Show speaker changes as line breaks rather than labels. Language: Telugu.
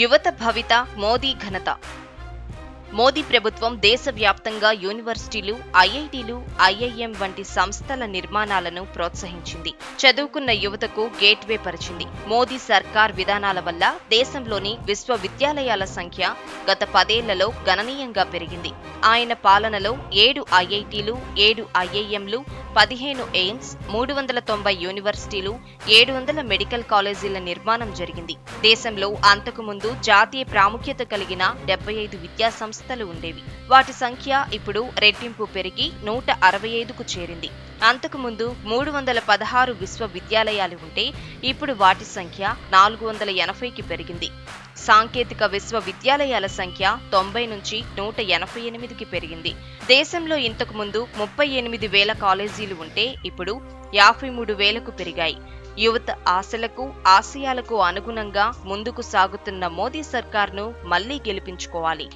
యువత భవిత మోదీ ఘనత. మోదీ ప్రభుత్వం దేశవ్యాప్తంగా యూనివర్సిటీలు, ఐఐటీలు, ఐఐఎం వంటి సంస్థల నిర్మాణాలను ప్రోత్సహించింది. చదువుకున్న యువతకు గేట్వే పరిచింది. మోదీ సర్కార్ విధానాల వల్ల దేశంలోని విశ్వవిద్యాలయాల సంఖ్య గత 10 ఏళ్లలో గణనీయంగా పెరిగింది. ఆయన పాలనలో 7 ఐఐటీలు, 7 ఐఐఎంలు, 15 ఎయిమ్స్, 390 యూనివర్సిటీలు, 700 మెడికల్ కాలేజీల నిర్మాణం జరిగింది. దేశంలో అంతకుముందు జాతీయ ప్రాముఖ్యత కలిగిన 75 విద్యా సంస్థలు ఉండేవి. వాటి సంఖ్య ఇప్పుడు రెట్టింపు పెరిగి 165కు చేరింది. అంతకుముందు 316 విశ్వవిద్యాలయాలు ఉంటే ఇప్పుడు వాటి సంఖ్య 480కి పెరిగింది. సాంకేతిక విశ్వవిద్యాలయాల సంఖ్య 90 నుంచి 188కి పెరిగింది. దేశంలో ఇంతకు ముందు 38,000 కాలేజీలు ఉంటే ఇప్పుడు 53,000కు పెరిగాయి. యువత ఆశలకు, ఆశయాలకు అనుగుణంగా ముందుకు సాగుతున్న మోదీ సర్కార్ను మళ్లీ గెలిపించుకోవాలి.